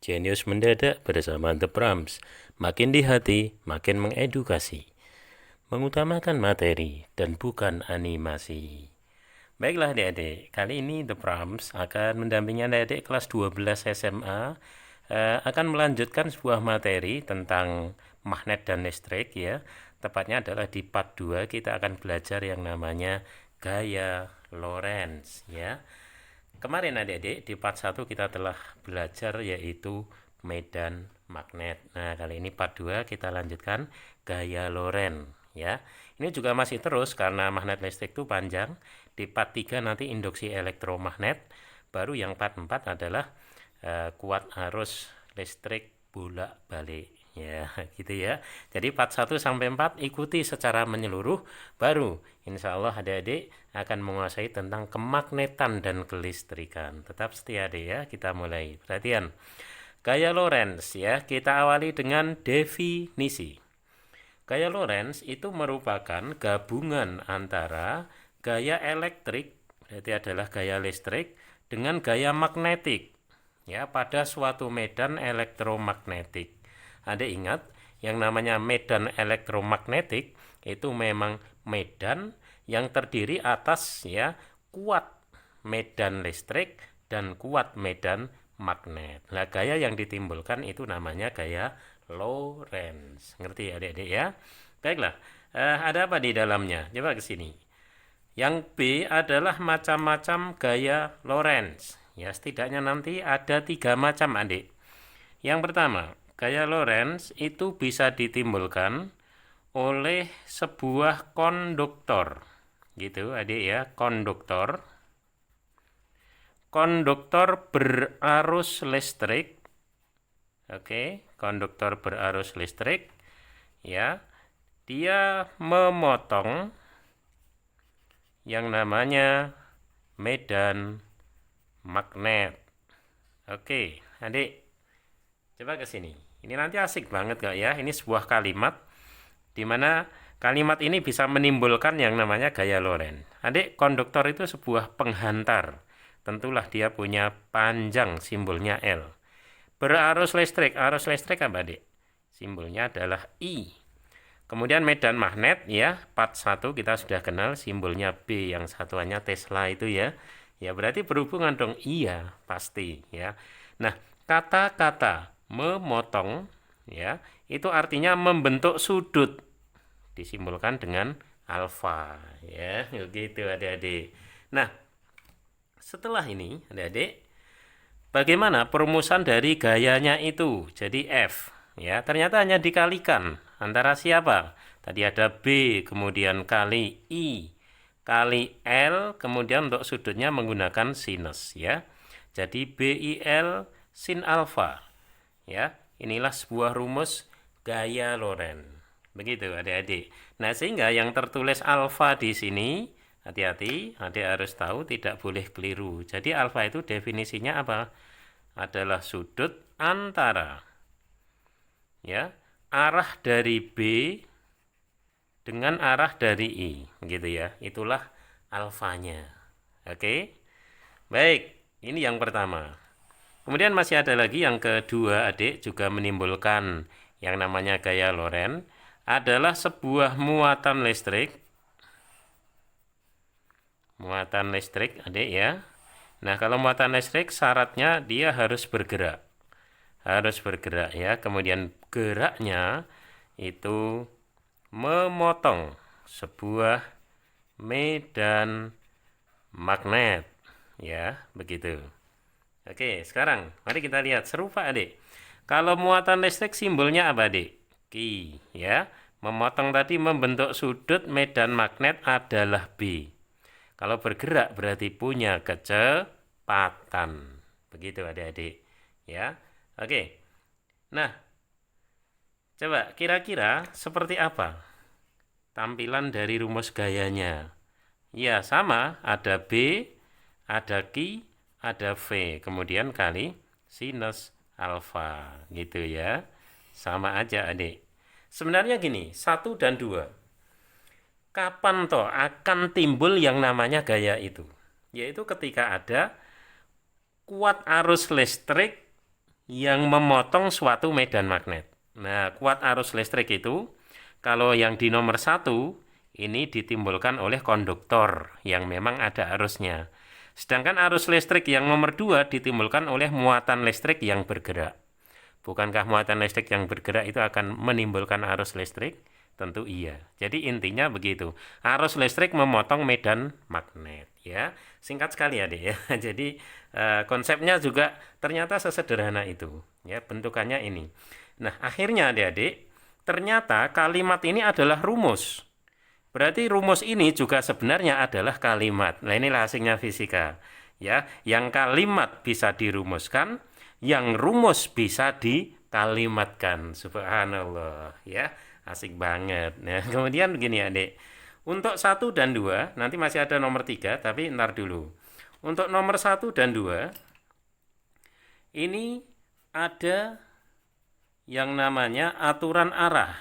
Jenius mendadak bersama The Prams. Makin di hati, makin mengedukasi. Mengutamakan materi dan bukan animasi. Baiklah adik-adik, kali ini The Prams akan mendampingi adik-adik kelas 12 SMA akan melanjutkan sebuah materi tentang magnet dan listrik ya. Tepatnya adalah di part 2 kita akan belajar yang namanya gaya Lorentz ya. Kemarin adik-adik di part 1 kita telah belajar yaitu medan magnet. Nah, kali ini part 2 kita lanjutkan gaya Lorentz ya. Ini juga masih terus karena magnet listrik itu panjang. Di part 3 nanti induksi elektromagnet. Baru yang part 4 adalah kuat arus listrik bolak-balik ya gitu ya. Jadi part 1 sampai 4 ikuti secara menyeluruh, baru insya Allah adik-adik akan menguasai tentang kemagnetan dan kelistrikan. Tetap setia adik ya, kita mulai. Perhatian, gaya Lorentz ya, kita awali dengan definisi. Gaya Lorentz itu merupakan gabungan antara gaya elektrik, berarti adalah gaya listrik, dengan gaya magnetik ya pada suatu medan elektromagnetik. Ada ingat yang namanya medan elektromagnetik itu memang medan yang terdiri atas ya kuat medan listrik dan kuat medan magnet. Nah, gaya yang ditimbulkan itu namanya gaya Lorentz. Ngerti adik-adik ya? Baiklah, ada apa di dalamnya? Coba ke sini. Yang B adalah macam-macam gaya Lorentz. Ya, setidaknya nanti ada 3 macam adik. Yang pertama, gaya Lorentz itu bisa ditimbulkan oleh sebuah konduktor. Gitu adik ya, konduktor. Konduktor berarus listrik. Oke, konduktor berarus listrik. Ya, dia memotong yang namanya medan magnet. Oke, adik, coba ke sini. Ini nanti asik banget gak ya? Ini sebuah kalimat di mana kalimat ini bisa menimbulkan yang namanya gaya Lorentz. Adik, konduktor itu sebuah penghantar. Tentulah dia punya panjang, simbolnya L. Berarus listrik apa adik? Simbolnya adalah I. Kemudian medan magnet ya, part 1 kita sudah kenal simbolnya B yang satuannya Tesla itu ya. Ya berarti berhubungan dong, iya pasti ya. Nah, kata-kata memotong ya, itu artinya membentuk sudut. Disimbolkan dengan alfa ya, gitu adik-adik. Nah, setelah ini adik-adik, bagaimana perumusan dari gayanya itu? Jadi F ya, ternyata hanya dikalikan antara siapa? Tadi ada B, kemudian kali I, kali L, kemudian untuk sudutnya menggunakan sinus ya. Jadi BIL sin alfa. Ya, inilah sebuah rumus gaya Lorentz. Begitu adik-adik. Nah, sehingga yang tertulis alfa di sini hati-hati, adik harus tahu tidak boleh keliru. Jadi alfa itu definisinya apa? Adalah sudut antara ya arah dari B dengan arah dari I, gitu ya. Itulah alfanya. Oke. Baik, ini yang pertama. Kemudian masih ada lagi yang kedua, adik, juga menimbulkan yang namanya gaya Lorentz, adalah sebuah muatan listrik. Muatan listrik, adik ya. Nah, kalau muatan listrik syaratnya dia harus bergerak. Harus bergerak ya. Kemudian geraknya itu memotong sebuah medan magnet ya, begitu. Oke, sekarang mari kita lihat serupa adik. Kalau muatan listrik simbolnya apa adik? Ki ya. Memotong tadi membentuk sudut, medan magnet adalah B. Kalau bergerak berarti punya kecepatan. Begitu adik-adik ya. Oke. Nah, coba kira-kira seperti apa tampilan dari rumus gayanya? Ya, sama, ada B, ada Q, ada V, kemudian kali sinus alfa, gitu ya. Sama aja adik. Sebenarnya gini, 1 dan 2. Kapan toh akan timbul yang namanya gaya itu? Yaitu ketika ada kuat arus listrik yang memotong suatu medan magnet. Nah, kuat arus listrik itu, kalau yang di nomor 1, ini ditimbulkan oleh konduktor yang memang ada arusnya. Sedangkan arus listrik yang nomor 2 ditimbulkan oleh muatan listrik yang bergerak. Bukankah muatan listrik yang bergerak itu akan menimbulkan arus listrik? Tentu iya. Jadi intinya begitu. Arus listrik memotong medan magnet, ya. Singkat sekali adik ya. Jadi konsepnya juga ternyata sesederhana itu, ya. Bentukannya ini. Nah, akhirnya adik-adik, ternyata kalimat ini adalah rumus. Berarti rumus ini juga sebenarnya adalah kalimat. Nah, inilah asingnya fisika. Ya, yang kalimat bisa dirumuskan, yang rumus bisa dikalimatkan. Subhanallah, ya. Asik banget. Nah, kemudian begini adik. Untuk 1 dan 2, nanti masih ada nomor 3, tapi ntar dulu. Untuk nomor 1 dan 2, ini ada yang namanya aturan arah.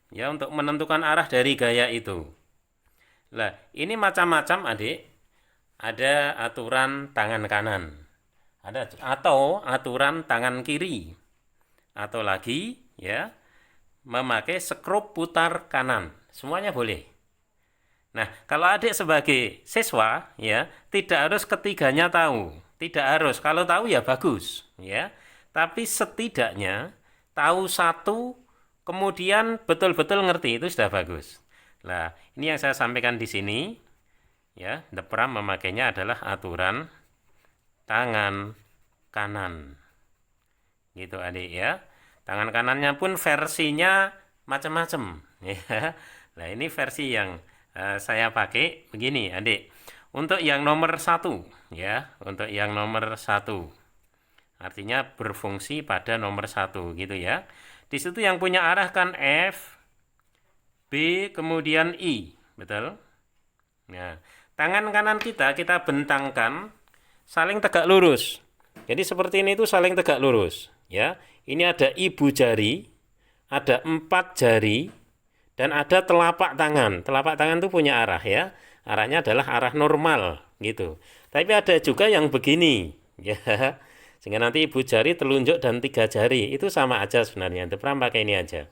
Ya, untuk menentukan arah dari gaya itu. Nah, ini macam-macam adik. Ada aturan tangan kanan. Atau aturan tangan kiri. Atau lagi, ya, memakai skrup putar kanan. Semuanya boleh. Nah, kalau adik sebagai siswa, ya, tidak harus ketiganya tahu. Tidak harus. Kalau tahu ya bagus, ya. Tapi setidaknya tahu satu, kemudian betul-betul ngerti, itu sudah bagus. Nah, ini yang saya sampaikan di sini, ya. The Pram memakainya adalah aturan tangan kanan. Gitu adik ya. Tangan kanannya pun versinya macam-macam, ya. Nah, ini versi yang saya pakai begini adik. Untuk yang nomor 1, ya. Untuk yang nomor 1. Artinya berfungsi pada nomor 1 gitu ya. Di situ yang punya arah kan F, B, kemudian I. Betul? Nah, tangan kanan kita bentangkan saling tegak lurus. Jadi seperti ini itu saling tegak lurus. Ya, ini ada ibu jari, ada 4 jari, dan ada telapak tangan. Telapak tangan itu punya arah ya. Arahnya adalah arah normal gitu. Tapi ada juga yang begini, ya. Sehingga nanti ibu jari, telunjuk, dan 3 jari. Itu sama aja sebenarnya. The Pram pakai ini aja.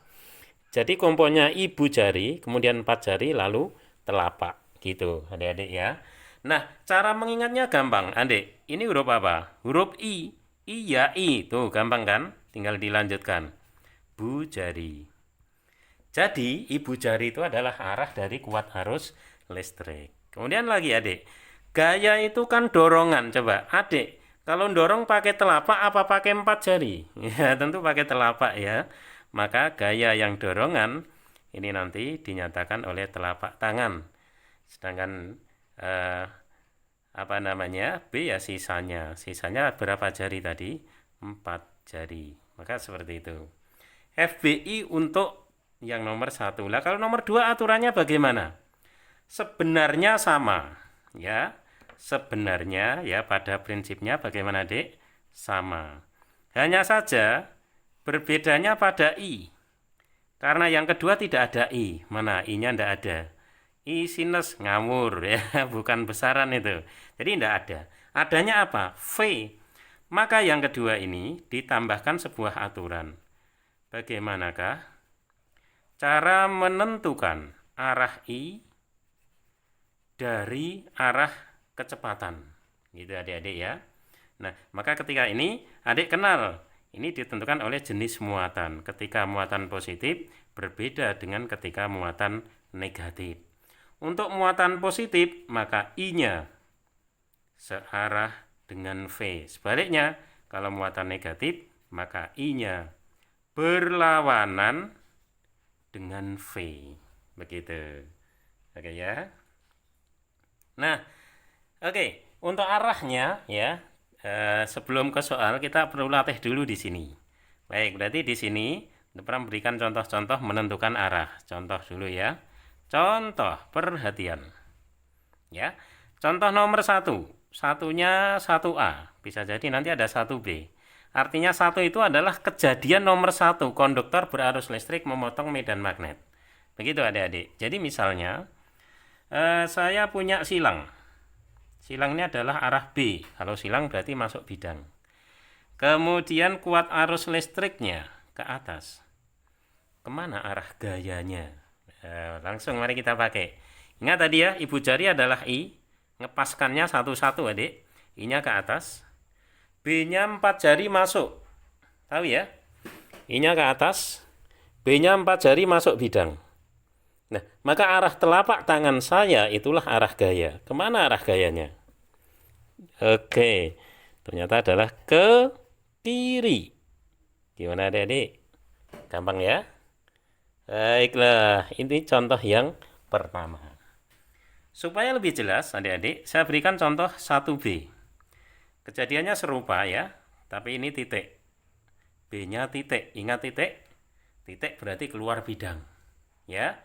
Jadi komponnya ibu jari, kemudian 4 jari, lalu telapak. Gitu, adik-adik ya. Nah, cara mengingatnya gampang, adik. Ini huruf apa? Huruf I. I ya I. Tuh, gampang kan? Tinggal dilanjutkan. Bu jari. Jadi, ibu jari itu adalah arah dari kuat arus listrik. Kemudian lagi adik. Gaya itu kan dorongan. Coba, adik. Kalau dorong pakai telapak apa pakai 4 jari? Ya, tentu pakai telapak ya. Maka gaya yang dorongan ini nanti dinyatakan oleh telapak tangan. Sedangkan apa namanya? B ya sisanya. Sisanya berapa jari tadi? 4 jari. Maka seperti itu. FBI untuk yang nomor 1. Lah kalau nomor 2 aturannya bagaimana? Sebenarnya sama, ya. Sebenarnya ya pada prinsipnya bagaimana Dek? Sama. Hanya saja berbedanya pada I. Karena yang kedua tidak ada I. Mana I-nya tidak ada. I sinus ngawur ya, bukan besaran itu. Jadi tidak ada. Adanya apa? V. Maka yang kedua ini ditambahkan sebuah aturan. Bagaimanakah cara menentukan arah I dari arah kecepatan, gitu adik-adik ya. Nah, maka ketika ini adik kenal, ini ditentukan oleh jenis muatan. Ketika muatan positif berbeda dengan ketika muatan negatif. Untuk muatan positif, maka I-nya searah dengan V. Sebaliknya, kalau muatan negatif, maka I-nya berlawanan dengan V. Begitu. Oke ya. Nah, oke, untuk arahnya ya, sebelum ke soal kita perlu latih dulu di sini. Baik, berarti di sini kita pernah berikan contoh-contoh menentukan arah. Contoh dulu ya. Contoh, perhatian. Ya, contoh nomor 1. Satunya 1A. Bisa jadi nanti ada 1B. Artinya 1 itu adalah kejadian nomor 1. Konduktor berarus listrik memotong medan magnet. Begitu adik-adik. Jadi misalnya, saya punya silang. Silang ini adalah arah B. Kalau silang berarti masuk bidang. Kemudian kuat arus listriknya ke atas. Kemana arah gayanya? Langsung mari kita pakai. Ingat tadi ya, ibu jari adalah I. Ngepaskannya satu-satu adik. I-nya ke atas. B-nya 4 jari masuk. Tahu ya? I-nya ke atas. B-nya 4 jari masuk bidang. Nah, maka arah telapak tangan saya itulah arah gaya. Kemana arah gayanya? Oke, ternyata adalah ke kiri. Gimana adik-adik? Gampang ya? Baiklah, ini contoh yang pertama. Supaya lebih jelas adik-adik, saya berikan contoh 1B. Kejadiannya serupa ya, tapi ini titik. B-nya titik, ingat titik? Titik berarti keluar bidang. Ya.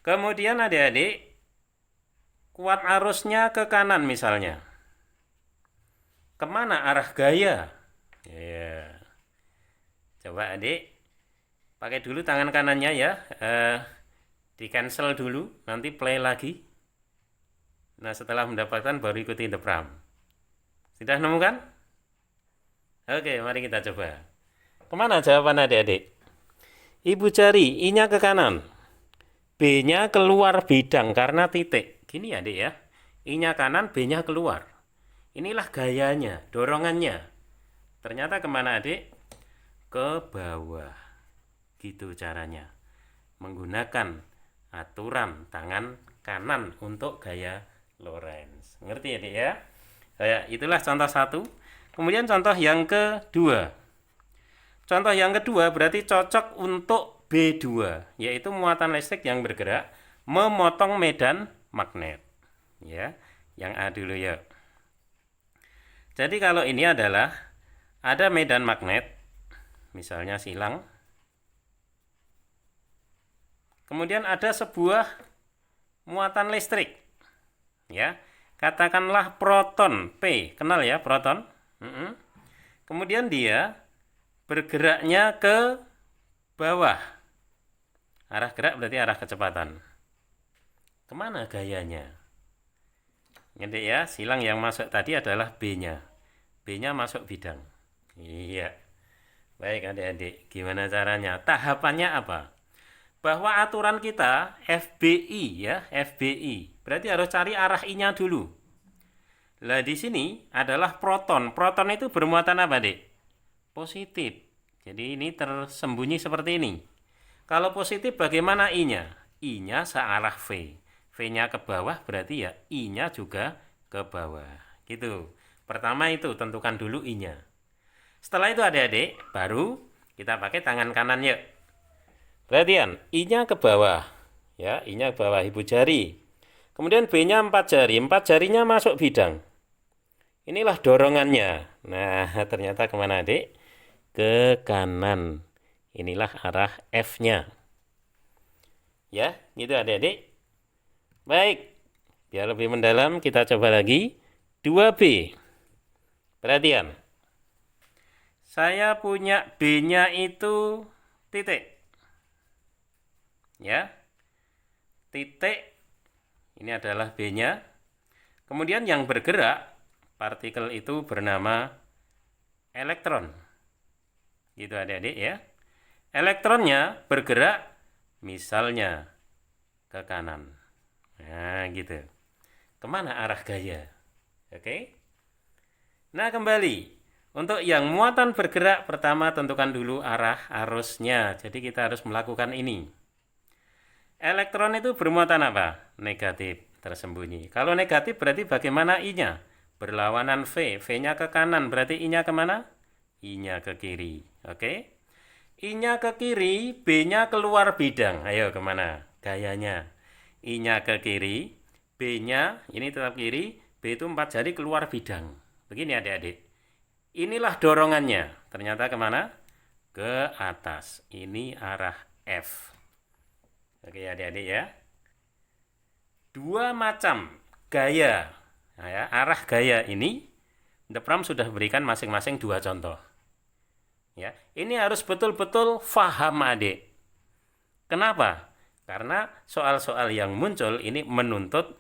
Kemudian adik-adik, kuat arusnya ke kanan misalnya. Kemana arah gaya? Ya. Coba adik, pakai dulu tangan kanannya ya. Di cancel dulu, nanti play lagi. Nah, setelah mendapatkan baru ikuti the pram. Sudah nemu kan? Oke, mari kita coba. Kemana jawaban adik-adik? Ibu jari, I-nya ke kanan. B-nya keluar bidang karena titik. Gini adik ya. I-nya kanan, B-nya keluar. Inilah gayanya, dorongannya. Ternyata kemana adik? Ke bawah. Gitu caranya. Menggunakan aturan tangan kanan untuk gaya Lorentz. Ngerti adik ya? Itulah contoh 1. Kemudian contoh yang kedua. Contoh yang kedua berarti cocok untuk B2, yaitu muatan listrik yang bergerak memotong medan magnet. Ya, yang A dulu ya. Jadi kalau ini adalah ada medan magnet, misalnya silang. Kemudian ada sebuah muatan listrik. Ya, katakanlah proton P, kenal ya proton? Kemudian dia bergeraknya ke bawah. Arah gerak berarti arah kecepatan. Kemana gayanya? Ngerti ya, silang yang masuk tadi adalah B-nya. B-nya masuk bidang. Iya. Baik adik-adik, gimana caranya? Tahapannya apa? Bahwa aturan kita FBI ya, FBI. Berarti harus cari arah I-nya dulu. Lah di sini adalah proton. Proton itu bermuatan apa, Dek? Positif. Jadi ini tersembunyi seperti ini. Kalau positif bagaimana I-nya? I-nya searah V. V-nya ke bawah berarti ya I-nya juga ke bawah. Gitu. Pertama itu tentukan dulu I-nya. Setelah itu adik-adik baru kita pakai tangan kanan yuk. Perhatian, I-nya ke bawah. Ya, I-nya ke bawah ibu jari. Kemudian B-nya 4 jari. 4 jarinya masuk bidang. Inilah dorongannya. Nah, ternyata kemana adik? Ke kanan. Inilah arah F-nya. Ya, gitu adik-adik. Baik, biar lebih mendalam kita coba lagi. 2B. Perhatian. Saya punya B-nya itu titik. Ya. Titik. Ini adalah B-nya. Kemudian yang bergerak, partikel itu bernama elektron. Gitu adik-adik ya. Elektronnya bergerak misalnya ke kanan. Nah gitu. Kemana arah gaya? Oke. Nah kembali. Untuk yang muatan bergerak, pertama tentukan dulu arah arusnya. Jadi kita harus melakukan ini. Elektron itu bermuatan apa? Negatif, tersembunyi. Kalau negatif berarti bagaimana I-nya? Berlawanan V. V-nya ke kanan, berarti I-nya kemana? I-nya ke kiri. Oke. I-nya ke kiri, B-nya keluar bidang. Ayo kemana? Gayanya. I-nya ke kiri, B-nya, ini tetap kiri, B itu 4 jari keluar bidang. Begini adik-adik. Inilah dorongannya. Ternyata kemana? Ke atas. Ini arah F. Oke adik-adik ya. Dua macam gaya. Nah, ya, arah gaya ini, The Pram sudah berikan masing-masing 2 contoh. Ya, ini harus betul-betul faham adik. Kenapa? Karena soal-soal yang muncul ini menuntut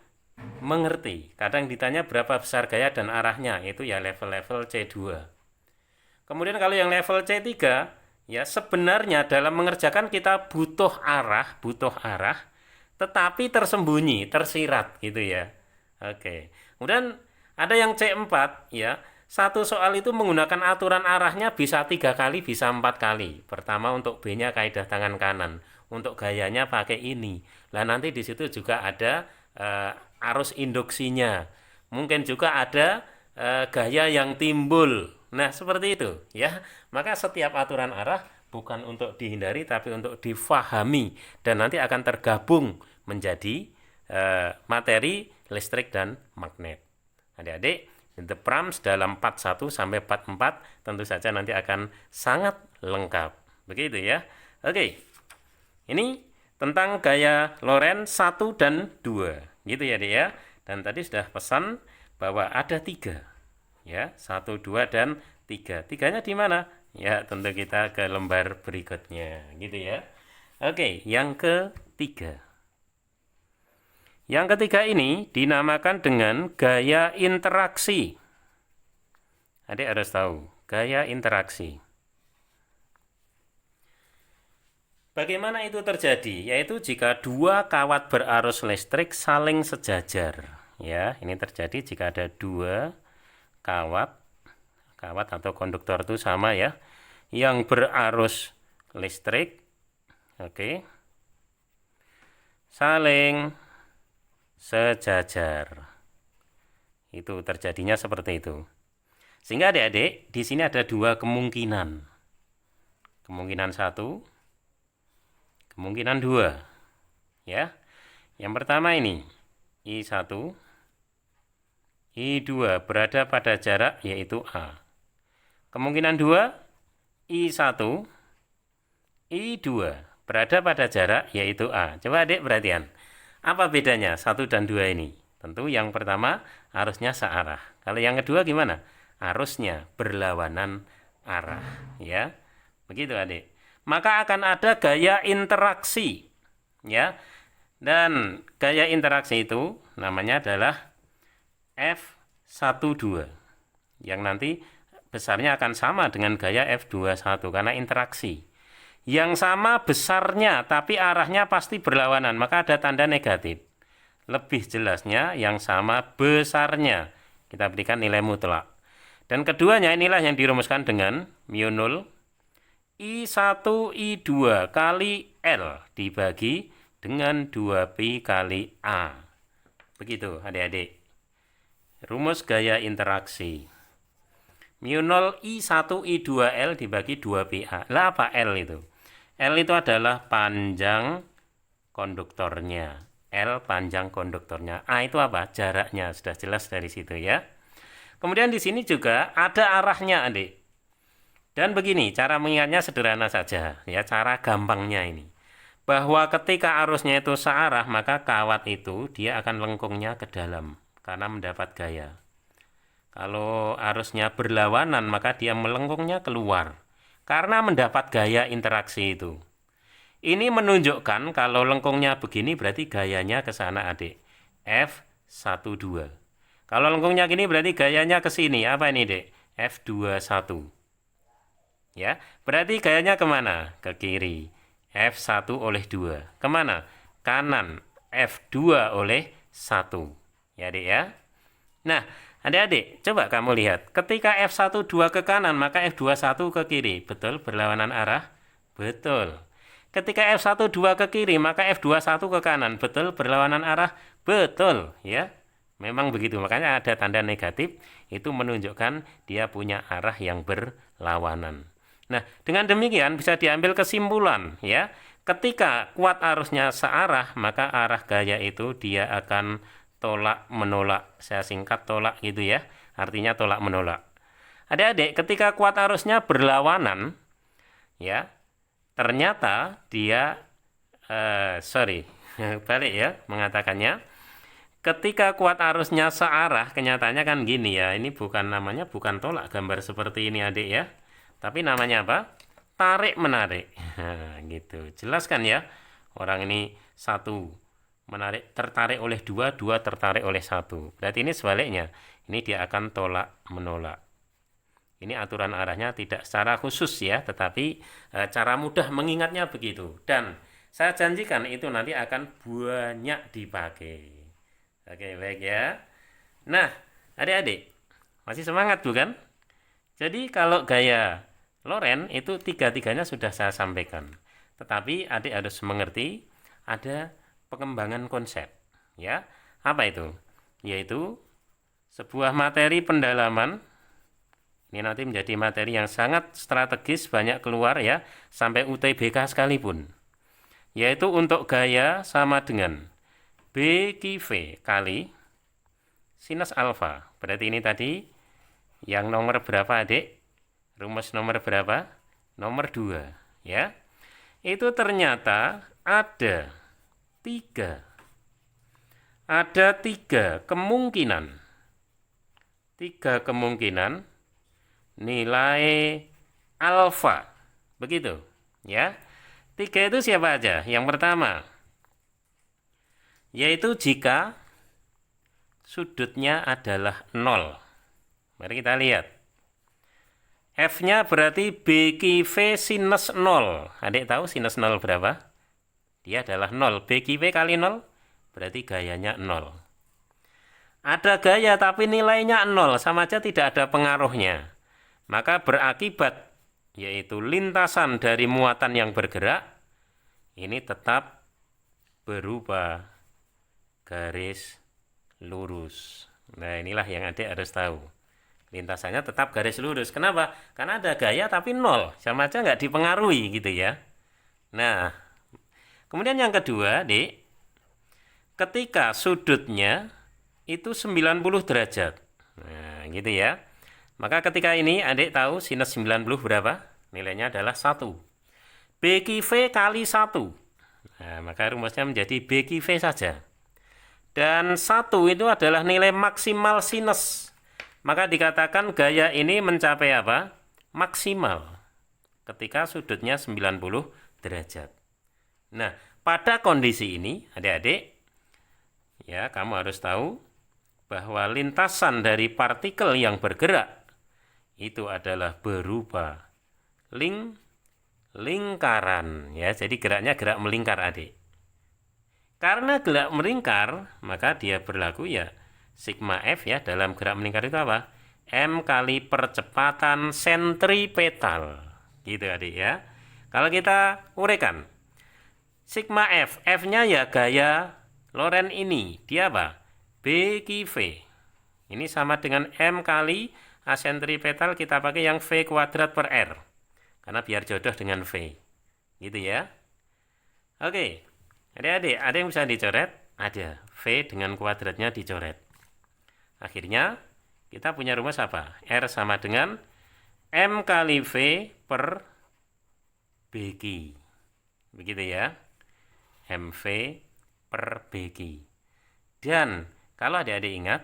mengerti. Kadang ditanya berapa besar gaya dan arahnya, itu ya level-level C2. Kemudian kalau yang level C3, ya sebenarnya dalam mengerjakan kita butuh arah, tetapi tersembunyi, tersirat gitu ya. Oke. Kemudian ada yang C4, ya. Satu soal itu menggunakan aturan arahnya bisa 3 kali, bisa 4 kali. Pertama untuk B-nya kaidah tangan kanan, untuk gayanya pakai ini. Lah nanti di situ juga ada arus induksinya. Mungkin juga ada gaya yang timbul. Nah, seperti itu ya. Maka setiap aturan arah bukan untuk dihindari tapi untuk difahami dan nanti akan tergabung menjadi materi listrik dan magnet. Adik-adik, The Prams dalam part 1 sampai part 4 tentu saja nanti akan sangat lengkap. Begitu ya. Oke. Ini tentang gaya Lorentz 1 dan 2. Gitu ya, Dik ya. Dan tadi sudah pesan bahwa ada 3. Ya, 1, 2 dan 3. 3-nya di mana? Ya, tentu kita ke lembar berikutnya. Gitu ya. Oke, yang ketiga. Yang ketiga ini dinamakan dengan gaya interaksi. Adik harus tahu, gaya interaksi. Bagaimana itu terjadi? Yaitu jika dua kawat berarus listrik saling sejajar. Ya, ini terjadi jika ada dua kawat atau konduktor itu sama ya, yang berarus listrik, oke, saling sejajar. Itu terjadinya seperti itu. Sehingga adik-adik, di sini ada dua kemungkinan. Kemungkinan 1, kemungkinan 2. Ya. Yang pertama ini, I1, I2 berada pada jarak yaitu A. Kemungkinan 2, I1, I2 berada pada jarak yaitu A. Coba adik perhatian. Apa bedanya 1 dan 2 ini? Tentu yang pertama arusnya searah. Kalau yang kedua gimana? Arusnya berlawanan arah. Ya, begitu adik. Maka akan ada gaya interaksi. Ya, dan gaya interaksi itu namanya adalah F12. Yang nanti besarnya akan sama dengan gaya F21 karena interaksi. Yang sama besarnya tapi arahnya pasti berlawanan, maka ada tanda negatif. Lebih jelasnya yang sama besarnya kita berikan nilai mutlak. Dan keduanya inilah yang dirumuskan dengan mu0 I1 I2 kali L dibagi dengan 2pi kali A. Begitu adik-adik. Rumus gaya interaksi. mu0 I1 I2L dibagi 2pi A. Lah apa L itu? L itu adalah panjang konduktornya. L panjang konduktornya. A itu apa? Jaraknya. Sudah jelas dari situ ya. Kemudian di sini juga ada arahnya, adik. Dan begini, cara mengingatnya sederhana saja. Ya, cara gampangnya ini. Bahwa ketika arusnya itu searah, maka kawat itu dia akan lengkungnya ke dalam. Karena mendapat gaya. Kalau arusnya berlawanan, maka dia melengkungnya keluar. Karena mendapat gaya interaksi itu. Ini menunjukkan kalau lengkungnya begini berarti gayanya ke sana adik. F12. Kalau lengkungnya gini berarti gayanya ke sini. Apa ini dek? F21. Ya, berarti gayanya kemana? Ke kiri. F1 oleh 2. Kemana? Kanan. F2 oleh 1. Ya dek ya. Nah, adik-adik, coba kamu lihat. Ketika F12 ke kanan, maka F21 ke kiri. Betul, berlawanan arah? Betul. Ketika F12 ke kiri, maka F21 ke kanan. Betul, berlawanan arah? Betul, ya. Memang begitu. Makanya ada tanda negatif, itu menunjukkan dia punya arah yang berlawanan. Nah, dengan demikian bisa diambil kesimpulan, ya. Ketika kuat arusnya searah, maka arah gaya itu dia akan tolak menolak. Saya singkat tolak gitu ya. Artinya tolak menolak. Adik-adik, ketika kuat arusnya berlawanan, ya, ternyata dia balik ya mengatakannya. Ketika kuat arusnya searah, kenyataannya kan gini ya. Ini bukan tolak gambar seperti ini adik ya. Tapi namanya apa? Tarik menarik. Gitu. Jelaskan ya. Orang ini satu tertarik oleh 2, 2 tertarik oleh 1. Berarti ini sebaliknya. Ini dia akan tolak menolak. Ini aturan arahnya tidak secara khusus ya, tetapi cara mudah mengingatnya begitu. Dan saya janjikan itu nanti akan banyak dipakai. Oke, baik ya. Nah, adik-adik, masih semangat bukan? Jadi kalau gaya Loren itu tiga-tiganya sudah saya sampaikan. Tetapi adik harus mengerti ada pengembangan konsep. Ya, apa itu? Yaitu sebuah materi pendalaman. Ini nanti menjadi materi yang sangat strategis, banyak keluar ya, sampai UTBK sekalipun. Yaitu untuk gaya sama dengan BQV kali sinus alfa. Berarti ini tadi yang nomor berapa adik? Rumus nomor berapa? Nomor 2 ya. Itu ternyata ada tiga kemungkinan. Tiga kemungkinan nilai alfa. Begitu ya. Tiga itu siapa aja? Yang pertama yaitu jika sudutnya adalah 0. Mari kita lihat. F-nya berarti BQV sinus 0. Adik tahu sinus 0 berapa? Dia adalah 0. BQV kali 0 berarti gayanya 0. Ada gaya tapi nilainya 0, sama aja tidak ada pengaruhnya. Maka berakibat, yaitu lintasan dari muatan yang bergerak, ini tetap berupa garis lurus. Nah, inilah yang adik harus tahu. Lintasannya tetap garis lurus. Kenapa? Karena ada gaya tapi 0. Sama aja nggak dipengaruhi gitu ya. Nah, kemudian yang kedua, Dik. Ketika sudutnya itu 90 derajat. Nah, gitu ya. Maka ketika ini adik tahu sinus 90 berapa? Nilainya adalah 1. BQV kali 1. Nah, maka rumusnya menjadi BQV saja. Dan 1 itu adalah nilai maksimal sinus. Maka dikatakan gaya ini mencapai apa? Maksimal. Ketika sudutnya 90 derajat. Nah, pada kondisi ini, adik-adik, ya kamu harus tahu bahwa lintasan dari partikel yang bergerak itu adalah berupa lingkaran. Ya, jadi geraknya gerak melingkar, adik. Karena gerak melingkar, maka dia berlaku ya sigma F ya, dalam gerak melingkar itu apa? M kali percepatan sentripetal. Gitu adik ya. Kalau kita uraikan, sigma F, F-nya ya gaya Loren ini. Dia apa? BQV. Ini sama dengan M kali A sentripetal, kita pakai yang V kuadrat per R. Karena biar jodoh dengan V. Gitu ya. Oke. Adik-adik, ada yang bisa dicoret? Ada. V dengan kuadratnya dicoret. Akhirnya kita punya rumus apa? R sama dengan M kali V per BQ. Begitu ya. MV per BQ. Dan kalau adik-adik ingat,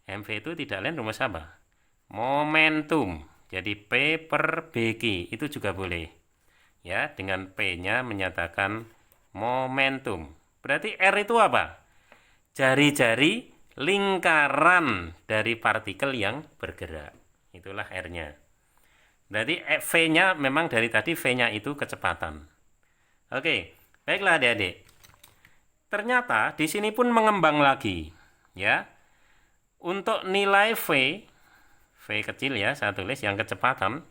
MV itu tidak lain rumus apa? Momentum. Jadi P per BQ itu juga boleh. Ya, dengan P-nya menyatakan momentum. Berarti R itu apa? Jari-jari lingkaran dari partikel yang bergerak. Itulah R-nya. Berarti V-nya memang dari tadi V-nya itu kecepatan. Oke, baiklah adik-adik. Ternyata di sini pun mengembang lagi, ya. Untuk nilai V kecil ya, saya tulis yang kecepatan,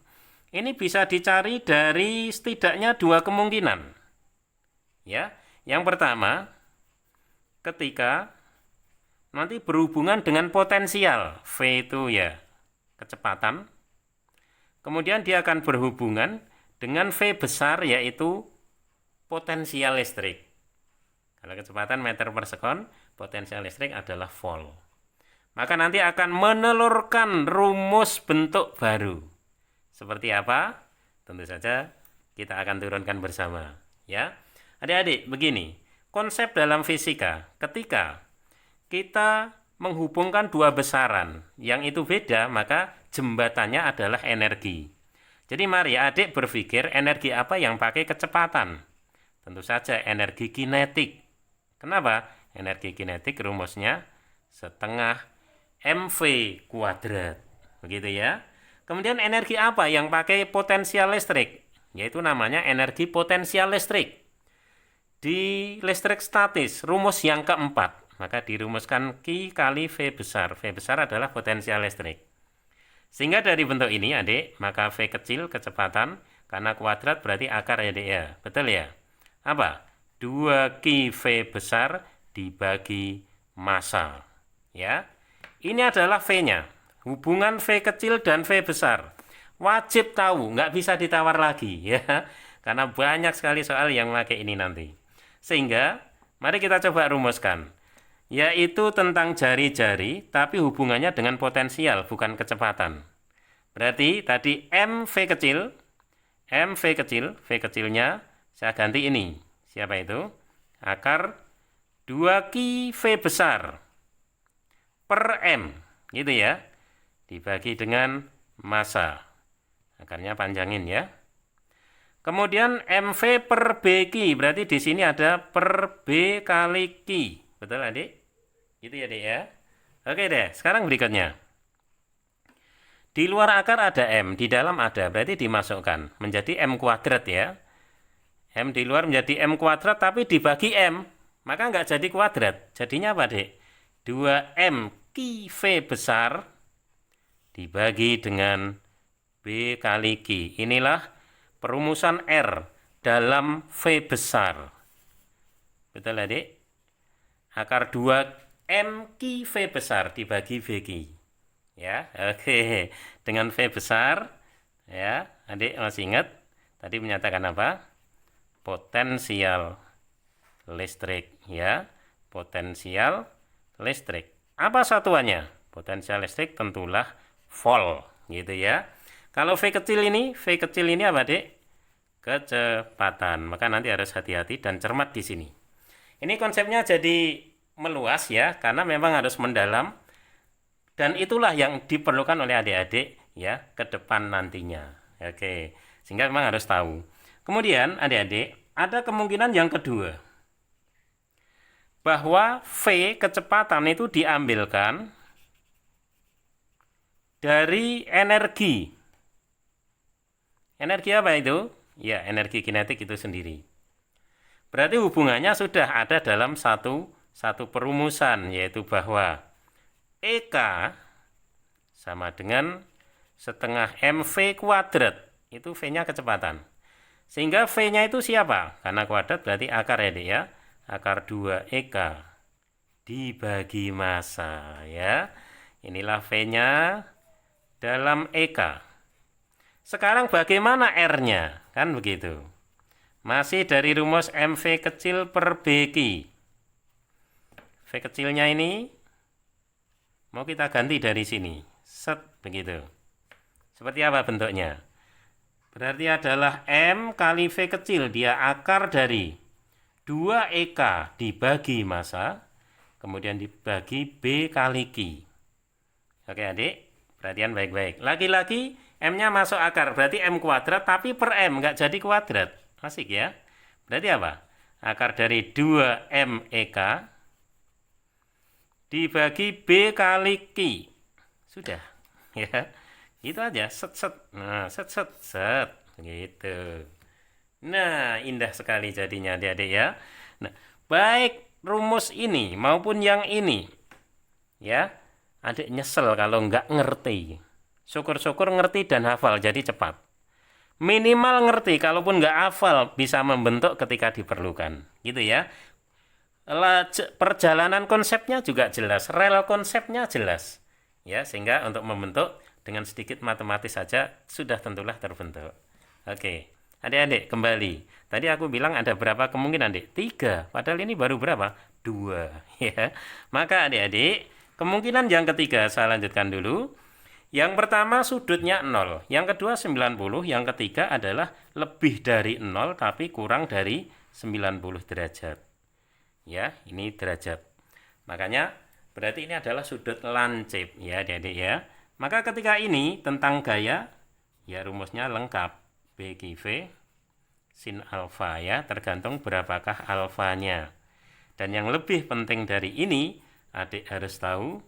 ini bisa dicari dari setidaknya 2 kemungkinan. Ya, yang pertama, ketika nanti berhubungan dengan potensial. V itu ya kecepatan. Kemudian dia akan berhubungan dengan V besar, yaitu potensial listrik. Kalau kecepatan meter per sekon, potensial listrik adalah volt. Maka nanti akan menelurkan rumus bentuk baru. Seperti apa? Tentu saja kita akan turunkan bersama. Ya, adik-adik, begini. Konsep dalam fisika, ketika kita menghubungkan dua besaran yang itu beda, maka jembatannya adalah energi. Jadi mari adik berpikir energi apa yang pakai kecepatan. Tentu saja energi kinetik. Kenapa? Energi kinetik rumusnya setengah mv kuadrat. Begitu ya. Kemudian energi apa yang pakai potensial listrik? Yaitu namanya energi potensial listrik. Di listrik statis, rumus yang keempat, maka dirumuskan Q kali V besar. V besar adalah potensial listrik. Sehingga dari bentuk ini, adik, maka V kecil kecepatan, karena kuadrat berarti akar ya, adik ya. Betul ya? Apa? 2QV besar dibagi massa. Ya. Ini adalah V-nya. Hubungan V kecil dan V besar. Wajib tahu, nggak bisa ditawar lagi ya. Karena banyak sekali soal yang pakai ini nanti. Sehingga, mari kita coba rumuskan. Yaitu tentang jari-jari, tapi hubungannya dengan potensial, bukan kecepatan. Berarti tadi MV kecil, V kecilnya saya ganti ini. Siapa itu? Akar 2Q V besar per M, gitu ya. Dibagi dengan massa. Akarnya panjangin ya. Kemudian MV per BQ, berarti di sini ada per B kali Q. Betul adik? Gitu ya adik ya. Oke deh, sekarang berikutnya. Di luar akar ada M, di dalam ada, berarti dimasukkan. Menjadi M kuadrat ya. M di luar menjadi M kuadrat, tapi dibagi M. Maka nggak jadi kuadrat. Jadinya apa dek? 2M Q V besar dibagi dengan B kali Q. Inilah perumusan R dalam V besar. Betul adik? Akar 2M Q V besar dibagi VQ. Ya, oke. Dengan V besar, ya, adik masih ingat? Tadi menyatakan apa? Potensial listrik, ya. Potensial listrik. Apa satuannya? Potensial listrik tentulah volt, gitu ya. Kalau V kecil ini apa, Dek? Kecepatan. Maka nanti harus hati-hati dan cermat di sini. Ini konsepnya jadi meluas ya, karena memang harus mendalam. Dan itulah yang diperlukan oleh adik-adik ya ke depan nantinya. Oke, sehingga memang harus tahu. Kemudian adik-adik, ada kemungkinan yang kedua. Bahwa V kecepatan itu diambilkan dari energi. Energi apa itu? Ya, energi kinetik itu sendiri. Berarti hubungannya sudah ada dalam satu perumusan, yaitu bahwa EK sama dengan setengah MV kuadrat. Itu V-nya kecepatan. Sehingga V-nya itu siapa? Karena kuadrat berarti akar ya, Dek ya. Akar 2EK dibagi massa ya. Inilah V-nya dalam EK. Sekarang bagaimana R-nya? Kan begitu. Masih dari rumus MV kecil per BQ. V kecilnya ini mau kita ganti dari sini. Set, begitu. Seperti apa bentuknya? Berarti adalah M kali V kecil. Dia akar dari 2EK dibagi massa. Kemudian dibagi B kali Q. Oke adik, perhatian baik-baik. Lagi-lagi M-nya masuk akar. Berarti M kuadrat tapi per M. Nggak jadi kuadrat. Asik ya. Berarti apa? Akar dari 2MEK dibagi B kali Q. Sudah. Ya. Itu aja. Set. Nah, set. Gitu. Nah, indah sekali jadinya adik-adik ya. Nah, baik rumus ini maupun yang ini. Ya. Adik nyesel kalau nggak ngerti. Syukur-syukur ngerti dan hafal jadi cepat. Minimal ngerti, kalaupun nggak hafal bisa membentuk ketika diperlukan. Gitu ya. Perjalanan konsepnya juga jelas, rel konsepnya jelas. Ya, sehingga untuk membentuk dengan sedikit matematis saja sudah tentulah terbentuk. Oke, adik-adik kembali. Tadi aku bilang ada berapa kemungkinan, Adik? 3, padahal ini baru berapa? 2. Ya. Maka adik-adik, kemungkinan yang ketiga saya lanjutkan dulu. Yang pertama sudutnya 0, yang kedua 90, yang ketiga adalah lebih dari 0 tapi kurang dari 90 derajat. Ya, ini derajat. Makanya berarti ini adalah sudut lancip ya, adik-adik ya. Maka ketika ini tentang gaya, ya rumusnya lengkap. BQV sin alfa ya, tergantung berapakah alfanya. Dan yang lebih penting dari ini, adik harus tahu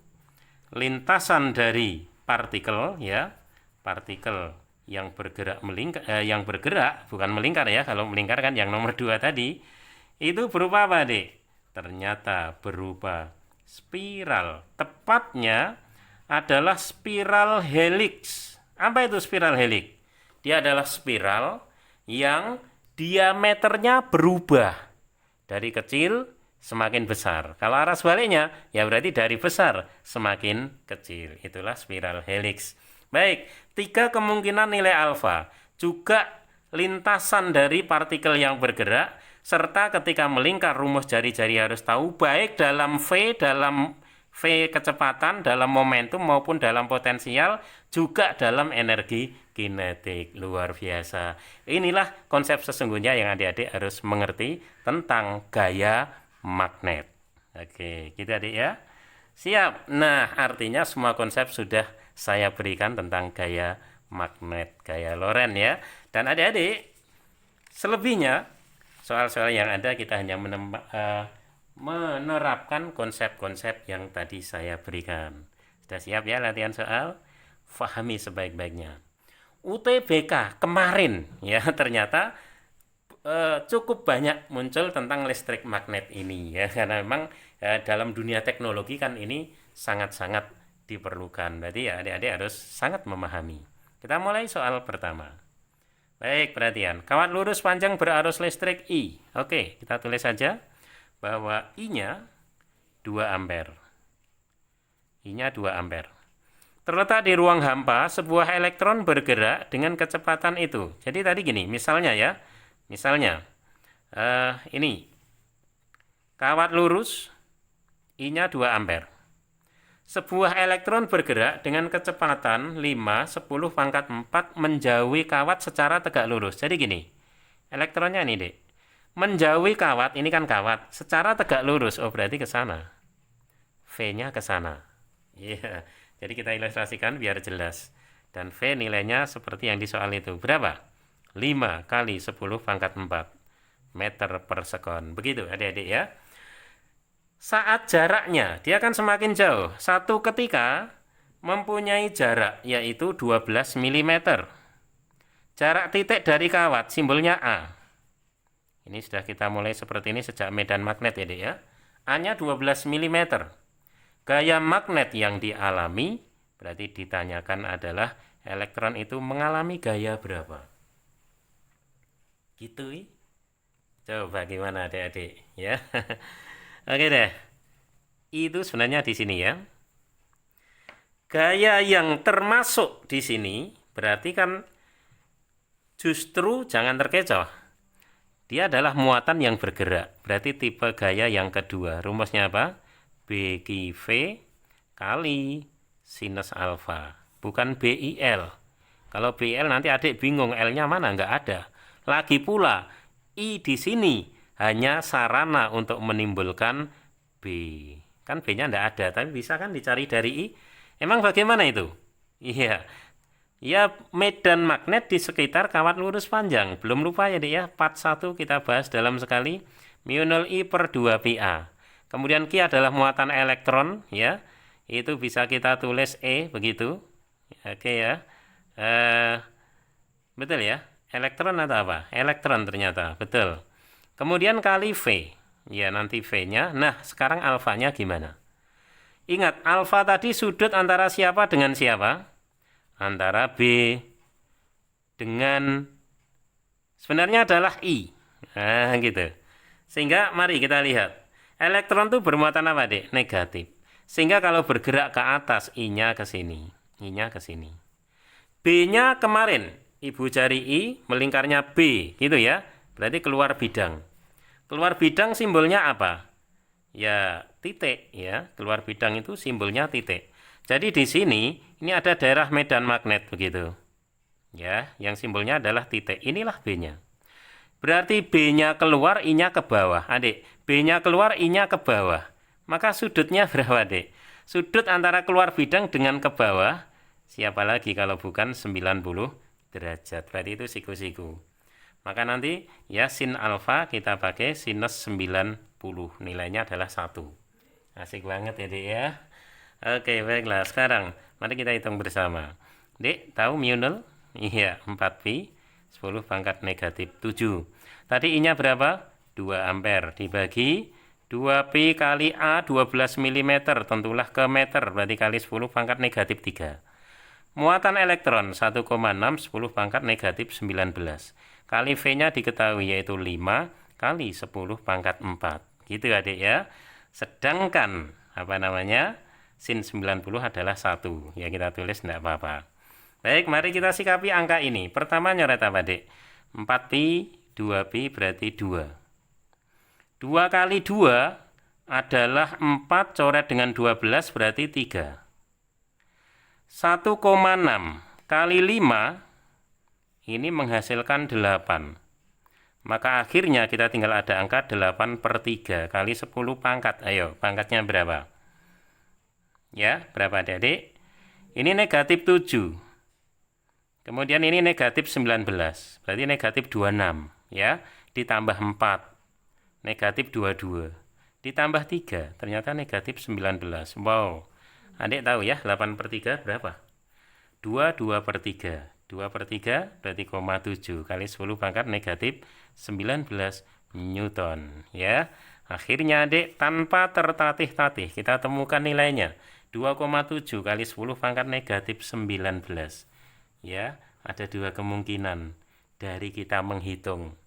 lintasan dari partikel ya, partikel yang bergerak bukan melingkar ya, kalau melingkar kan yang nomor 2 tadi, itu berupa apa, Dek? Ternyata berupa spiral. Tepatnya adalah spiral helix. Apa itu spiral helix? Dia adalah spiral yang diameternya berubah dari kecil semakin besar. Kalau arah sebaliknya, ya berarti dari besar semakin kecil. Itulah spiral helix. Baik, 3 kemungkinan nilai alfa. Juga lintasan dari partikel yang bergerak, serta ketika melingkar rumus jari-jari harus tahu baik dalam V kecepatan, dalam momentum maupun dalam potensial, juga dalam energi kinetik. Luar biasa. Inilah konsep sesungguhnya yang adik-adik harus mengerti tentang gaya magnet. Oke, gitu adik ya. Siap. Nah, artinya semua konsep sudah saya berikan tentang gaya magnet, gaya Lorentz ya. Dan adik-adik, selebihnya soal-soal yang ada kita hanya menerapkan konsep-konsep yang tadi saya berikan. Sudah siap ya latihan soal? Fahami sebaik-baiknya. UTBK kemarin ya ternyata cukup banyak muncul tentang listrik magnet ini ya, karena memang dalam dunia teknologi kan ini sangat-sangat diperlukan. Berarti ya adik-adik harus sangat memahami. Kita mulai soal pertama. Baik, perhatian. Kawat lurus panjang berarus listrik I. Oke, kita tulis saja bahwa I-nya 2 ampere. I-nya 2 ampere. Terletak di ruang hampa, sebuah elektron bergerak dengan kecepatan itu. Jadi tadi gini, misalnya ya. Misalnya, ini kawat lurus, I-nya 2 ampere. Sebuah elektron bergerak dengan kecepatan 5, 10 pangkat 4 menjauhi kawat secara tegak lurus. Jadi gini, elektronnya ini, Dek. Menjauhi kawat, ini kan kawat, secara tegak lurus. Oh, berarti ke sana. V-nya ke sana. Iya. Jadi kita ilustrasikan biar jelas. Dan V nilainya seperti yang di soal itu. Berapa? 5 kali 10 pangkat 4 meter per sekon. Begitu adik-adik ya. Saat jaraknya, dia akan semakin jauh. Satu ketika mempunyai jarak, yaitu 12 mm. Jarak titik dari kawat, simbolnya A. Ini sudah kita mulai seperti ini sejak medan magnet ya, Dek ya. A-nya 12 mm. Gaya magnet yang dialami, berarti ditanyakan adalah elektron itu mengalami gaya berapa? Gitu. Coba gimana adik-adik ya. Oke deh. Itu sebenarnya di sini ya. Gaya yang termasuk di sini berarti kan justru jangan terkecoh. Dia adalah muatan yang bergerak. Berarti tipe gaya yang kedua. Rumusnya apa? BQV kali sinus alfa. Bukan BIL. Kalau BIL nanti adik bingung L-nya mana? Nggak ada. Lagi pula I di sini hanya sarana untuk menimbulkan B. Kan B-nya enggak ada, tapi bisa kan dicari dari I. Emang bagaimana itu? Iya. Ya, medan magnet di sekitar kawat lurus panjang. Belum lupa ya, Dek ya. Part 1 kita bahas dalam sekali. Mu 0 I per 2 PA. Kemudian Q adalah muatan elektron, ya. Itu bisa kita tulis E, begitu. Oke ya. Betul ya? Elektron atau apa? Elektron ternyata, betul. Kemudian kali V. Ya, nanti V-nya. Nah, sekarang alfanya gimana? Ingat, alfa tadi sudut antara siapa dengan siapa? Antara B dengan sebenarnya adalah I. Nah, gitu. Sehingga mari kita lihat. Elektron itu bermuatan apa, Dek? Negatif. Sehingga kalau bergerak ke atas, I-nya ke sini. I-nya ke sini. B-nya kemarin. Ibu jari I, melingkarnya B, gitu ya. Berarti keluar bidang. Keluar bidang simbolnya apa? Ya, titik ya. Keluar bidang itu simbolnya titik. Jadi di sini ini ada daerah medan magnet begitu. Ya, yang simbolnya adalah titik. Inilah B-nya. Berarti B-nya keluar, I-nya ke bawah. Adik, B-nya keluar, I-nya ke bawah. Maka sudutnya berapa, Adik? Sudut antara keluar bidang dengan ke bawah, siapa lagi kalau bukan 90 derajat. Berarti itu siku-siku. Maka nanti ya sin alfa kita pakai sinus 90. Nilainya adalah 1. Asik banget ya, Dek ya. Oke, baiklah. Sekarang mari kita hitung bersama. Dek, tahu mu 0? Iya, 4pi 10 pangkat negatif 7. Tadi I-nya berapa? 2 ampere dibagi 2pi kali A 12 mm, tentulah ke meter, berarti kali 10 pangkat negatif 3. Muatan elektron 1,6 10 pangkat negatif 19. Kali V-nya diketahui yaitu 5 kali 10 pangkat 4. Gitu adik ya. Sedangkan apa namanya? Sin 90 adalah 1. Ya kita tulis tidak apa-apa. Baik, mari kita sikapi angka ini. Pertama nyoret apa, Dek? 4pi, 2pi berarti 2. 2 kali 2 adalah 4, coret dengan 12 berarti 3. 1,6 kali 5 ini menghasilkan 8. Maka akhirnya kita tinggal ada angka 8/3 kali 10 pangkat. Ayo, pangkatnya berapa? Ya, berapa adik-adik? Ini negatif 7. Kemudian ini negatif 19. Berarti negatif 26. Ya, ditambah 4. Negatif 22. Ditambah 3. Ternyata negatif 19. Wow. Adik tahu ya, 8/3 berapa? 2/3. 2/3 berarti 0,7 kali 10 pangkat negatif 19 Newton. Ya, akhirnya adik tanpa tertatih-tatih kita temukan nilainya 2,7 kali 10 pangkat negatif 19. Ya, ada dua kemungkinan dari kita menghitung.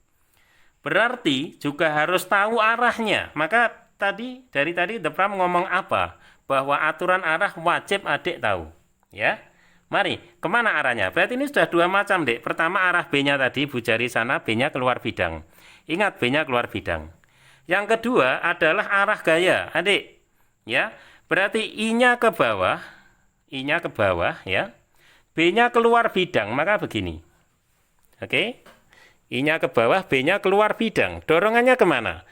Berarti juga harus tahu arahnya. Maka dari tadi The Pram ngomong apa? Bahwa aturan arah wajib adik tahu. Ya. Mari, kemana arahnya? Berarti ini sudah dua macam, Dek. Pertama arah B-nya tadi, Bu jari sana, B-nya keluar bidang. Ingat, B-nya keluar bidang. Yang kedua adalah arah gaya, adik. Ya, berarti I-nya ke bawah, I-nya ke bawah, ya. B-nya keluar bidang, maka begini. Oke? I-nya ke bawah, B-nya keluar bidang. Dorongannya kemana?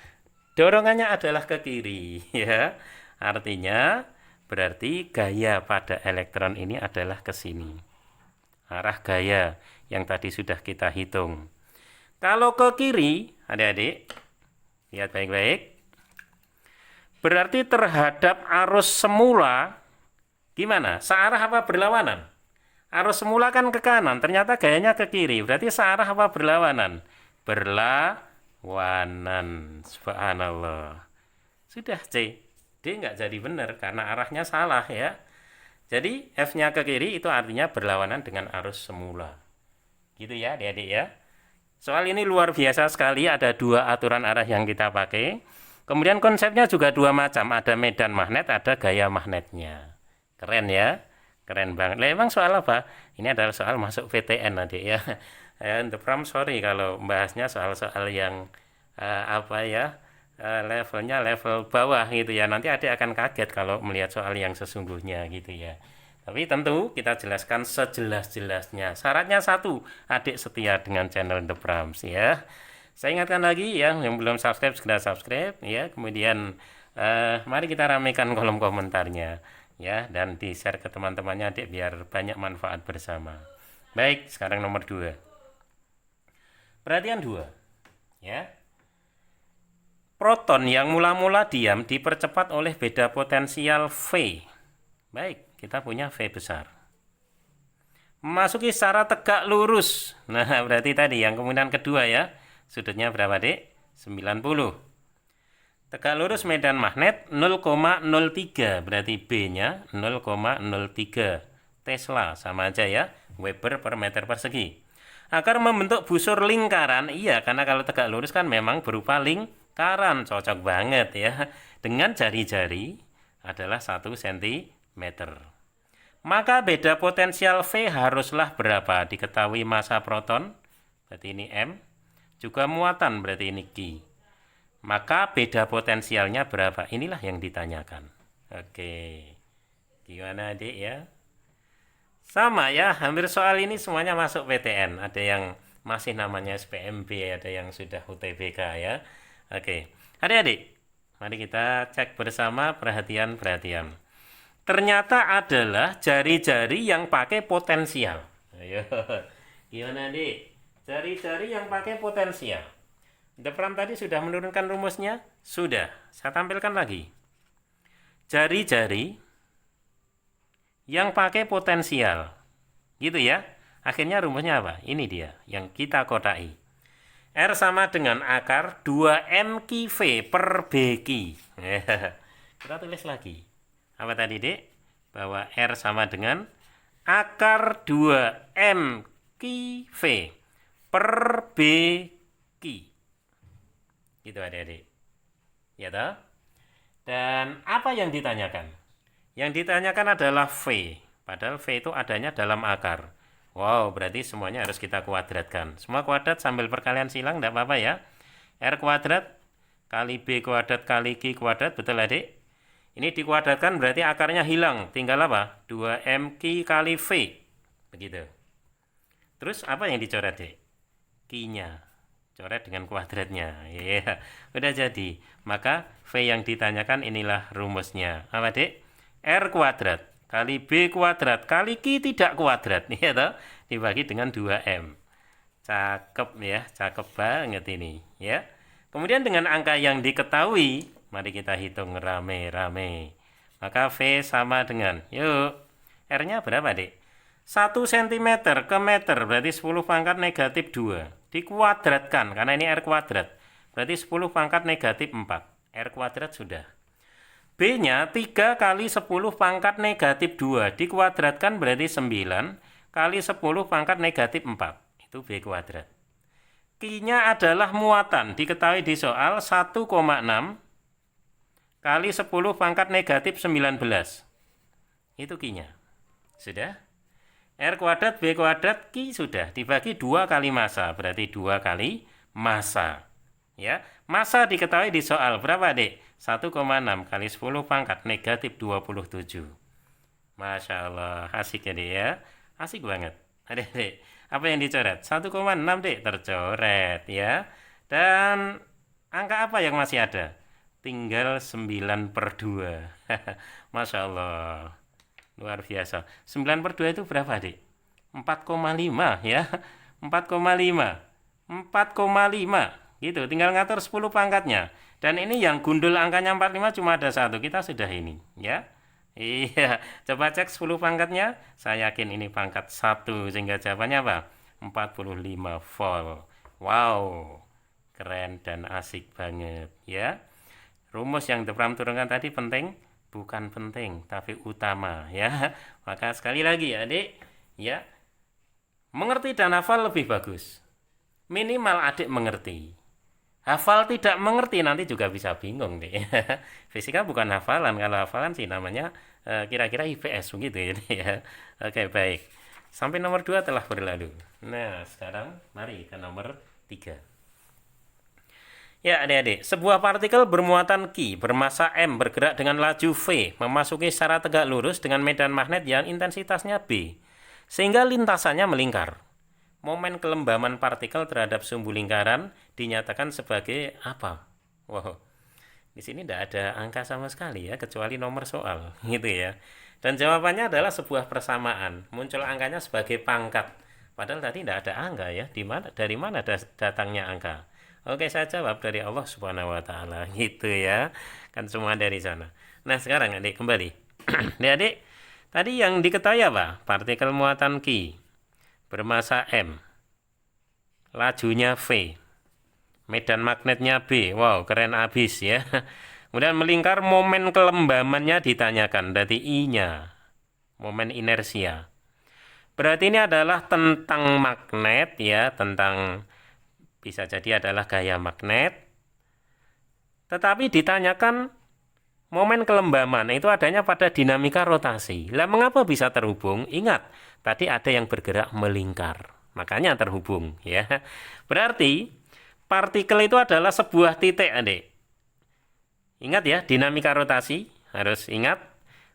Dorongannya adalah ke kiri, ya. Artinya berarti gaya pada elektron ini adalah ke sini. Arah gaya yang tadi sudah kita hitung. Kalau ke kiri, adik-adik, lihat baik-baik. Berarti terhadap arus semula, gimana? Searah apa berlawanan? Arus semula kan ke kanan, ternyata gayanya ke kiri. Berarti searah apa berlawanan? Berlawanan. Subhanallah. Sudah C. D nggak jadi benar karena arahnya salah ya. Jadi F-nya ke kiri itu artinya berlawanan dengan arus semula. Gitu ya adik-adik ya. Soal ini luar biasa sekali, ada dua aturan arah yang kita pakai. Kemudian konsepnya juga dua macam, ada medan magnet, ada gaya magnetnya. Keren ya. Keren banget. Lah emang soal apa? Ini adalah soal masuk PTN adik ya. The Pram sorry kalau bahasnya soal-soal yang apa ya, levelnya level bawah gitu ya. Nanti adik akan kaget kalau melihat soal yang sesungguhnya gitu ya. Tapi tentu kita jelaskan sejelas-jelasnya. Syaratnya satu, adik setia dengan channel The Prams ya. Saya ingatkan lagi ya, yang belum subscribe segera subscribe ya. Kemudian mari kita ramaikan kolom komentarnya ya, dan di share ke teman-temannya adik biar banyak manfaat bersama. Baik, sekarang nomor 2. Perhatian 2 ya. Proton yang mula-mula diam dipercepat oleh beda potensial V. Baik, kita punya V besar. Memasuki secara tegak lurus. Nah, berarti tadi yang kemudian kedua ya. Sudutnya berapa, Dek? 90. Tegak lurus medan magnet 0,03. Berarti B-nya 0,03 Tesla. Sama aja ya. Weber per meter persegi. Agar membentuk busur lingkaran. Iya, karena kalau tegak lurus kan memang berupa lingkaran, cocok banget ya. Dengan jari-jari adalah 1 cm. Maka beda potensial V haruslah berapa? Diketahui massa proton, berarti ini M. Juga muatan, berarti ini Q. Maka beda potensialnya berapa? Inilah yang ditanyakan. Oke. Gimana adik ya? Sama ya, hampir soal ini semuanya masuk PTN. Ada yang masih namanya SPMB, ada yang sudah UTBK ya. Oke, adik-adik, mari kita cek bersama, perhatian-perhatian. Ternyata adalah jari-jari yang pakai potensial. Ayo, gimana adik? Jari-jari yang pakai potensial. The Pram tadi sudah menurunkan rumusnya? Sudah, saya tampilkan lagi. Jari-jari yang pakai potensial. Gitu ya. Akhirnya rumusnya apa? Ini dia yang kita kodai. R sama dengan akar 2M Ki V per B Ki. Kita tulis lagi. Apa tadi, Dek? Bahwa R sama dengan akar 2M Ki V per B Ki. Gitu adik-adik. Ya toh? Dan apa yang ditanyakan? Yang ditanyakan adalah V. Padahal V itu adanya dalam akar. Wow, berarti semuanya harus kita kuadratkan. Semua kuadrat sambil perkalian silang, tidak apa-apa ya. R kuadrat kali B kuadrat kali Q kuadrat, betul adik? Ini dikuadratkan berarti akarnya hilang. Tinggal apa? 2MQ kali V. Begitu. Terus apa yang dicoret, Dek? Q-nya. Coret dengan kuadratnya. Ya, udah jadi. Maka V yang ditanyakan inilah rumusnya. Apa, Dek? R kuadrat kali B kuadrat kali Q tidak kuadrat. Ya toh? Dibagi dengan 2M. Cakep ya, cakep banget ini. Ya. Kemudian dengan angka yang diketahui, mari kita hitung rame-rame. Maka V sama dengan, yuk, R-nya berapa, Dek? 1 cm ke meter, berarti 10 pangkat negatif 2. Dikuadratkan, karena ini R kuadrat. Berarti 10 pangkat negatif 4. R kuadrat sudah. B-nya 3 kali 10 pangkat negatif 2. Dikuadratkan berarti 9 kali 10 pangkat negatif 4. Itu B kuadrat. Q-nya adalah muatan. Diketahui di soal 1,6 kali 10 pangkat negatif 19. Itu Q-nya. Sudah? R kuadrat B kuadrat Q sudah. Dibagi 2 kali massa. Berarti 2 kali massa. Ya, massa diketahui di soal berapa, Dek? 1,6 kali 10 pangkat negatif 27. Masya Allah, asik ya, Dek ya. Asik banget. Dek, apa yang dicoret? 1,6, Dek, tercoret ya. Dan angka apa yang masih ada? Tinggal 9/2. Masya Allah. Luar biasa. 9/2 itu berapa, Dek? 4,5 ya. 4,5. 4,5. Gitu, tinggal ngatur 10 pangkatnya. Dan ini yang gundul angkanya 45 cuma ada 1. Kita sudah ini, ya. Iya, coba cek 10 pangkatnya. Saya yakin ini pangkat 1 sehingga jawabannya apa? 45 volt. Wow. Keren dan asik banget, ya. Rumus yang Depram turunkan tadi penting, bukan penting, tapi utama, ya. Maka sekali lagi ya, Adik, ya. Mengerti dan hafal lebih bagus. Minimal adik mengerti. Hafal tidak mengerti nanti juga bisa bingung deh. Fisika bukan hafalan, kalau hafalan sih namanya kira-kira IPS begitu ya. Oke, baik. Sampai nomor 2 telah berlalu. Nah, sekarang mari ke nomor 3. Ya, adik-adik, sebuah partikel bermuatan Q bermassa M bergerak dengan laju V memasuki secara tegak lurus dengan medan magnet yang intensitasnya B, sehingga lintasannya melingkar. Momen kelembaman partikel terhadap sumbu lingkaran dinyatakan sebagai apa? Wow, di sini tidak ada angka sama sekali ya, kecuali nomor soal, gitu ya. Dan jawabannya adalah sebuah persamaan. Muncul angkanya sebagai pangkat. Padahal tadi tidak ada angka ya. Dari mana datangnya angka? Oke, saya jawab dari Allah Subhanahu Wa Taala, gitu ya. Kan semua dari sana. Nah, sekarang adik kembali. Adik, tadi yang diketahui apa? Partikel muatan Q bermassa M, lajunya V, medan magnetnya B. Wow, keren abis ya. Kemudian melingkar, momen kelembamannya ditanyakan, berarti I-nya, momen inersia. Berarti ini adalah tentang magnet ya, tentang bisa jadi adalah gaya magnet. Tetapi ditanyakan momen kelembaman itu adanya pada dinamika rotasi. Lah mengapa bisa terhubung? Ingat, tadi ada yang bergerak melingkar. Makanya terhubung ya. Berarti partikel itu adalah sebuah titik, Adik. Ingat ya, dinamika rotasi, harus ingat.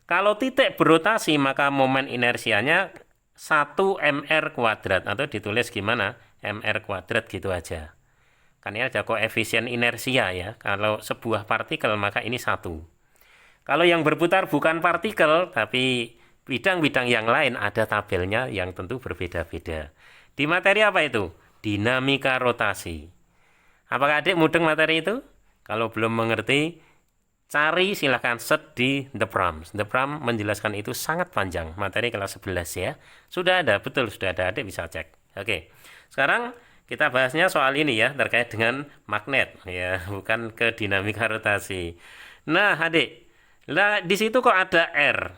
Kalau titik berotasi maka momen inersianya 1 mr kuadrat, atau ditulis gimana? Mr kuadrat gitu aja. Kan ini ada koefisien inersia ya. Kalau sebuah partikel maka ini 1. Kalau yang berputar bukan partikel, tapi bidang-bidang yang lain, ada tabelnya yang tentu berbeda-beda. Di materi apa itu? Dinamika rotasi. Apakah adik mudeng materi itu? Kalau belum mengerti, Cari silahkan search di The Prompts. The Prompt menjelaskan itu sangat panjang. Materi kelas 11 ya. Sudah ada, betul sudah ada. Adik bisa cek. Oke. Sekarang kita bahasnya soal ini ya, terkait dengan magnet ya, bukan ke dinamika rotasi. Nah, adik, lah di situ kok ada R.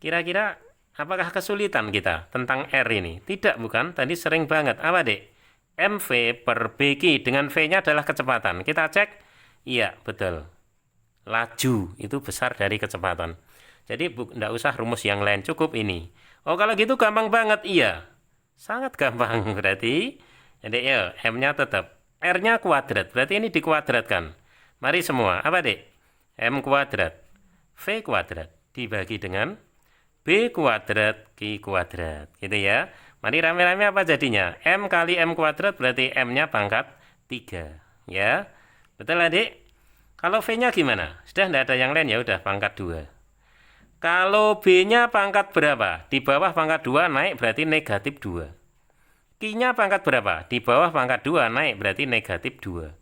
Kira-kira apakah kesulitan kita tentang R ini? Tidak, bukan. Tadi sering banget. Apa, Dek? MV per BQ dengan V-nya adalah kecepatan. Kita cek. Iya, betul. Laju itu besar dari kecepatan. Jadi tidak usah rumus yang lain, cukup ini. Oh, kalau gitu gampang banget. Iya. Sangat gampang berarti. Jadi ya, M-nya tetap. R-nya kuadrat. Berarti ini dikuadratkan. Mari semua. Apa, Dek? M kuadrat. V kuadrat. Dibagi dengan B kuadrat Q kuadrat. Gitu ya. Mari rame-rame apa jadinya? M kali M kuadrat berarti M-nya pangkat 3. Ya. Betul, Adik? Kalau V-nya gimana? Sudah tidak ada yang lain ya, udah pangkat 2. Kalau B-nya pangkat berapa? Di bawah pangkat 2 naik berarti negatif 2. Q-nya pangkat berapa? Di bawah pangkat 2 naik berarti negatif 2.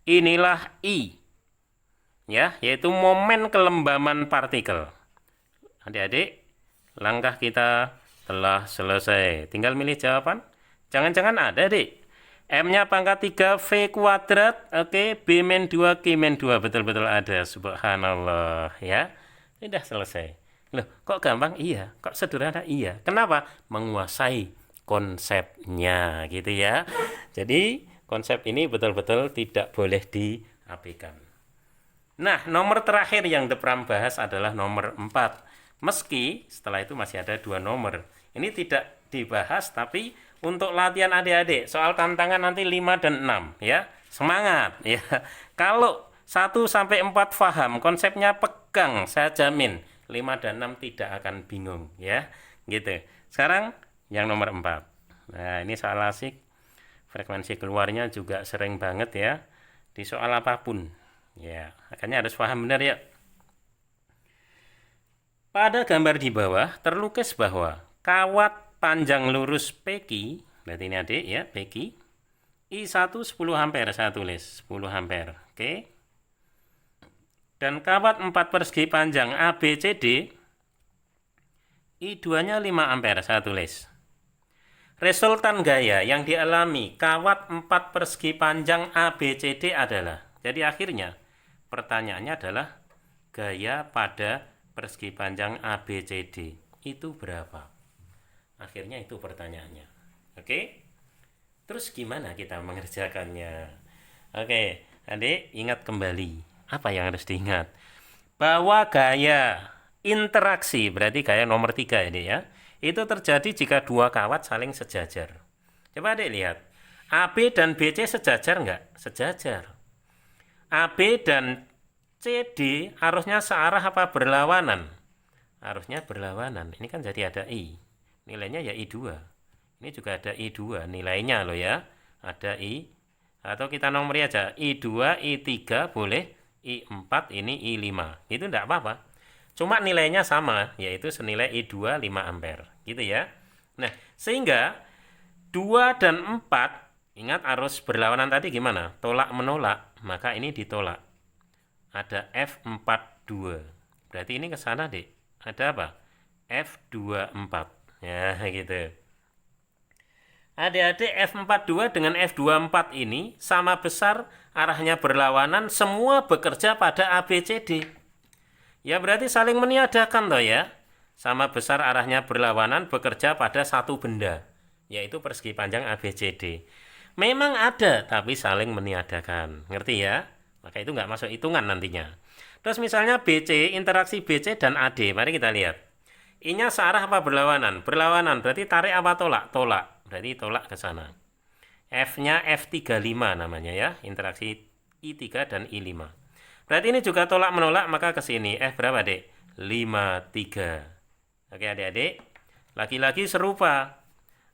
Inilah I. Ya, yaitu momen kelembaman partikel. Adik-adik, langkah kita telah selesai. Tinggal milih jawaban. Jangan-jangan ada, Dik. M-nya pangkat 3, V kuadrat, oke, B-2, Q-2, betul-betul ada, subhanallah, ya. Sudah selesai. Loh, kok gampang? Iya. Kok sederhana? Iya. Kenapa? Menguasai konsepnya, gitu ya. Jadi, konsep ini betul-betul tidak boleh diabaikan. Nah, nomor terakhir yang The Pram bahas adalah nomor 4. Meski setelah itu masih ada 2 nomor. Ini tidak dibahas, tapi untuk latihan adik-adik, soal tantangan nanti 5 dan 6 ya. Semangat ya. Kalau 1 sampai 4 paham, konsepnya pegang, saya jamin 5 dan 6 tidak akan bingung ya. Gitu. Sekarang yang nomor 4. Nah, ini soal asik. Frekuensi keluarnya juga sering banget ya di soal apapun. Ya, makanya harus paham benar ya. Pada gambar di bawah terlukis bahwa kawat panjang lurus PQ, berarti ini adik ya, PQ, I1 10 ampere, saya tulis 10 ampere, oke. Dan kawat 4 persegi panjang ABCD, I2-nya 5 ampere, saya tulis. Resultan gaya yang dialami kawat 4 persegi panjang ABCD adalah, jadi akhirnya pertanyaannya adalah gaya pada persegi panjang ABCD itu berapa? Akhirnya itu pertanyaannya. Oke? Terus gimana kita mengerjakannya? Oke, adik ingat kembali. Apa yang harus diingat? Bahwa gaya interaksi, berarti gaya nomor 3 ini ya, itu terjadi jika 2 kawat saling sejajar. Coba adik lihat. AB dan BC sejajar enggak? Sejajar. AB dan CD harusnya searah apa berlawanan? Harusnya berlawanan. Ini kan jadi ada I. Nilainya ya I2. Ini juga ada I2 nilainya loh ya. Ada I. Atau kita nomori aja. I2, I3 boleh. I4 ini I5. Itu enggak apa-apa. Cuma nilainya sama. Yaitu senilai I2 5 ampere. Gitu ya. Nah sehingga 2 dan 4. Ingat arus berlawanan tadi gimana? Tolak menolak. Maka ini ditolak. Ada F42. Berarti ini ke sana, Dek. Ada apa? F24. Ya, gitu. Adik-adik F42 dengan F24 ini sama besar, arahnya berlawanan, semua bekerja pada ABCD. Ya, berarti saling meniadakan toh ya. Sama besar arahnya berlawanan, bekerja pada satu benda, yaitu persegi panjang ABCD. Memang ada, tapi saling meniadakan. Ngerti ya? Maka itu nggak masuk hitungan nantinya. Terus misalnya BC, interaksi BC dan AD. Mari kita lihat. I-nya searah apa berlawanan? Berlawanan, berarti tarik apa tolak? Tolak, berarti tolak ke sana. F-nya F35 namanya ya. Interaksi I3 dan I5. Berarti ini juga tolak menolak, maka ke sini. F berapa, Dek? 53. Oke adik-adik. Lagi-lagi serupa.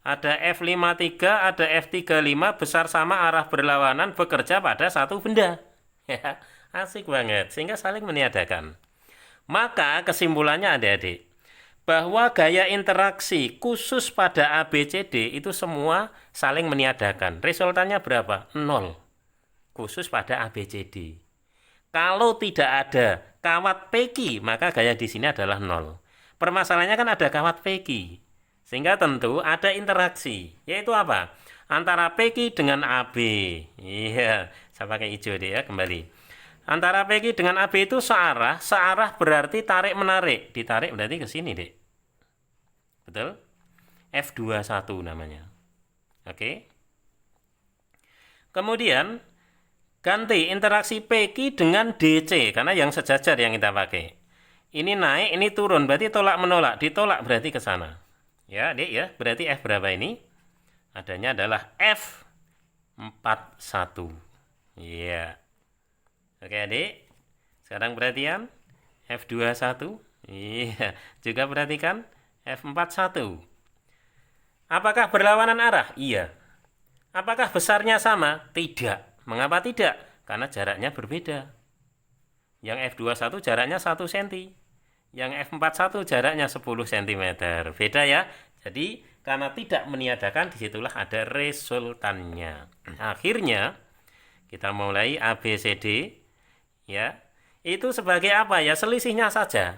Ada F53, ada F35, besar sama arah berlawanan, bekerja pada satu benda. Ya, asik banget, sehingga saling meniadakan. Maka kesimpulannya adik-adik, bahwa gaya interaksi khusus pada ABCD itu semua saling meniadakan. Resultannya berapa? 0. Khusus pada ABCD. Kalau tidak ada kawat PQ, maka gaya di sini adalah 0. Permasalahannya kan ada kawat PQ. Sehingga tentu ada interaksi. Yaitu apa? Antara PQ dengan AB. Iya, saya pakai hijau deh ya, kembali. Antara PQ dengan AB itu searah. Searah berarti tarik-menarik. Ditarik berarti ke sini, Dek. Betul? F21 namanya. Oke. Kemudian ganti interaksi PQ dengan DC karena yang sejajar yang kita pakai. Ini naik, ini turun, berarti tolak menolak. Ditolak berarti ke sana. Ya, Dek ya. Berarti F berapa ini? Adanya adalah F41. Iya. Oke, Adik. Sekarang perhatian F21. Iya, juga perhatikan F41. Apakah berlawanan arah? Iya. Apakah besarnya sama? Tidak. Mengapa tidak? Karena jaraknya berbeda. Yang F21 jaraknya 1 cm. Yang F41 jaraknya 10 cm. Beda ya. Jadi, karena tidak meniadakan, disitulah ada resultannya. Akhirnya, kita mulai ABCD. Ya, itu sebagai apa ya? Selisihnya saja.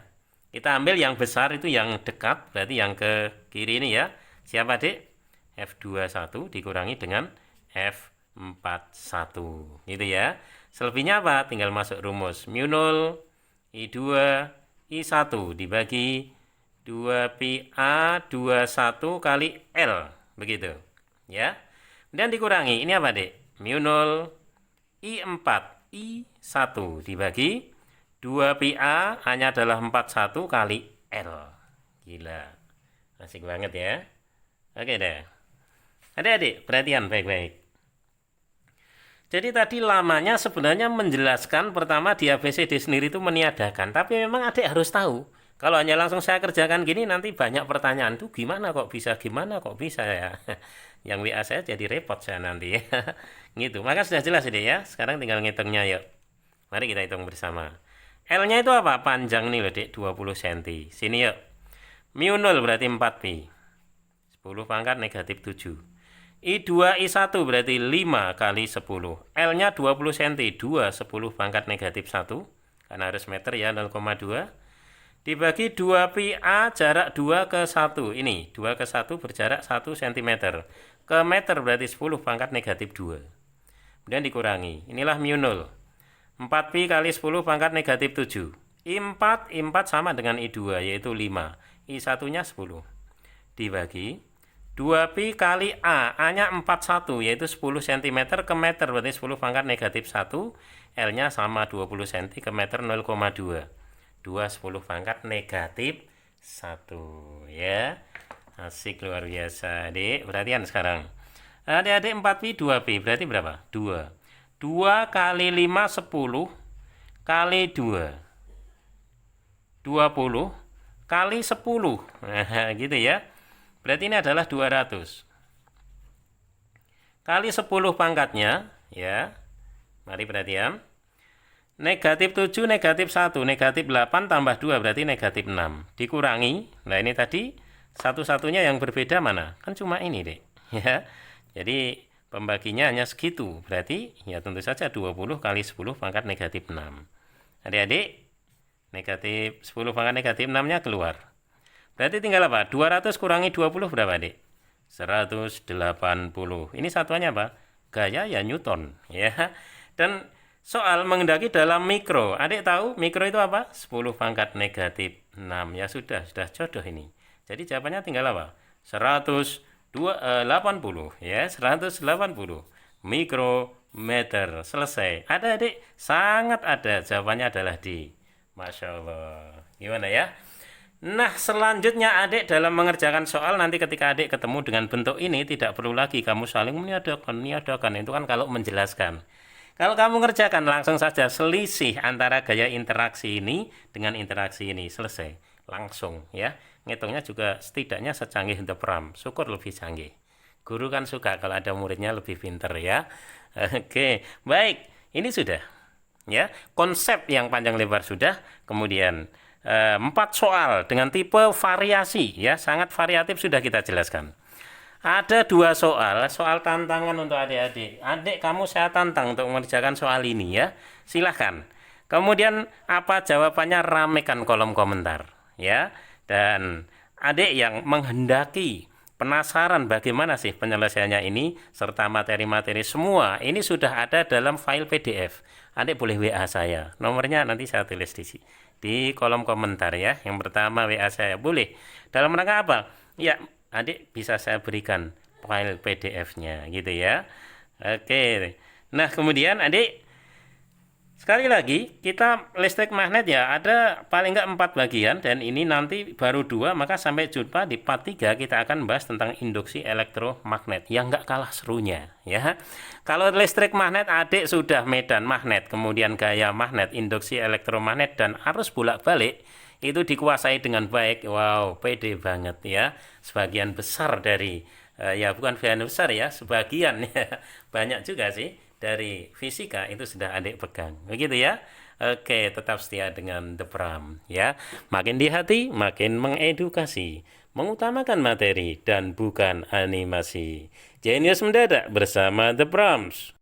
Kita ambil yang besar itu yang dekat, berarti yang ke kiri ini ya. Siapa, Dek? F21 dikurangi dengan F41. Gitu ya. Selebihnya apa? Tinggal masuk rumus. Mu0 I2 I1 dibagi 2PA 21 kali L. Begitu. Ya. Dan dikurangi. Ini apa, Dek? Mu0 I4 I1 dibagi 2PA hanya adalah 41 kali L. Gila. Asik banget ya. Oke deh. Adik-adik, perhatian baik-baik. Jadi tadi lamanya sebenarnya menjelaskan pertama di ABCD sendiri itu meniadakan. Tapi memang adik harus tahu. Kalau hanya langsung saya kerjakan gini nanti banyak pertanyaan. Tuh gimana kok bisa ya. Yang WA saya jadi repot saya nanti ya. Gitu. Maka sudah jelas ini ya. Sekarang tinggal ngitungnya yuk. Mari kita hitung bersama. L-nya itu apa? Panjang nih loh, Dek, 20 cm. Sini yuk. Mu0 berarti 4pi. 10 pangkat negatif 7. I2 I1 berarti 5 kali 10. L-nya 20 cm. 2 10 pangkat negatif 1. Karena harus meter ya 0,2. Dibagi 2PA jarak 2 ke 1. Ini 2 ke 1 berjarak 1 cm. Ke meter berarti 10 pangkat negatif 2. Kemudian dikurangi. Inilah mu0. 4pi kali 10 pangkat negatif 7. I4 sama dengan I2 yaitu 5. I1-nya 10. Dibagi 2pi kali A. A-nya 41 yaitu 10 cm ke meter berarti 10 pangkat negatif 1. L-nya sama 20 cm ke meter 0,2. 2 10 pangkat negatif 1 ya. Asik luar biasa, Adik. Perhatian sekarang. Adik-adik 4pi 2pi berarti berapa? 2. 2 kali 5 10 kali 2 20 kali 10. Nah, gitu ya. Berarti ini adalah 200. Kali 10 pangkatnya ya. Mari perhatian. Negatif 7, negatif 1, negatif 8 tambah 2 berarti negatif 6. Dikurangi. Nah ini tadi satu-satunya yang berbeda mana? Kan cuma ini, Dek. Ya. Jadi pembaginya hanya segitu. Berarti ya tentu saja 20 kali 10 pangkat negatif 6. Adik-adik, negatif 10 pangkat negatif 6-nya keluar. Berarti tinggal apa? 200 kurangi 20 berapa, Dek? 180. Ini satuannya apa? Gaya ya Newton. Ya. Dan soal mengendaki dalam mikro. Adik tahu mikro itu apa? 10 pangkat negatif 6. Ya sudah jodoh ini. Jadi jawabannya tinggal apa? 180 ya, 180 mikrometer. Selesai. Ada, Adik? Sangat ada. Jawabannya adalah D. Masya Allah. Gimana ya? Nah, selanjutnya adik dalam mengerjakan soal nanti ketika adik ketemu dengan bentuk ini tidak perlu lagi kamu saling meniadakan. Itu kan kalau menjelaskan. Kalau kamu ngerjakan langsung saja selisih antara gaya interaksi ini dengan interaksi ini. Selesai. Langsung ya. Ngitungnya juga setidaknya secanggih The Pram. Syukur lebih canggih. Guru kan suka kalau ada muridnya lebih pinter ya. Oke, baik. Ini sudah. Ya, konsep yang panjang lebar sudah. Kemudian 4 soal dengan tipe variasi ya, sangat variatif sudah kita jelaskan. Ada 2 soal tantangan untuk adik-adik. Adik, kamu saya tantang untuk mengerjakan soal ini ya. Silahkan. Kemudian apa jawabannya? Ramekan kolom komentar ya. Dan adik yang menghendaki penasaran bagaimana sih penyelesaiannya ini serta materi-materi semua ini sudah ada dalam file PDF. Adik boleh WA saya. Nomornya nanti saya tulis di kolom komentar ya. Yang pertama WA saya boleh. Dalam rangka apa? Ya, adik bisa saya berikan file PDF-nya gitu ya. Oke. Nah, kemudian adik sekali lagi, kita listrik magnet ya, ada paling nggak 4 bagian, dan ini nanti baru 2, maka sampai jumpa di part 3, kita akan bahas tentang induksi elektromagnet, yang nggak kalah serunya, ya. Kalau listrik magnet, adik sudah medan magnet, kemudian gaya magnet, induksi elektromagnet, dan arus bolak-balik, itu dikuasai dengan baik. Wow, pede banget ya. Sebagian besar dari, ya bukan sebagian besar ya, sebagian ya, banyak juga sih dari fisika itu sudah adik pegang. Begitu ya. Oke, tetap setia dengan The Pram ya. Makin di hati, makin mengedukasi. Mengutamakan materi dan bukan animasi. Jenius mendadak bersama The Prams.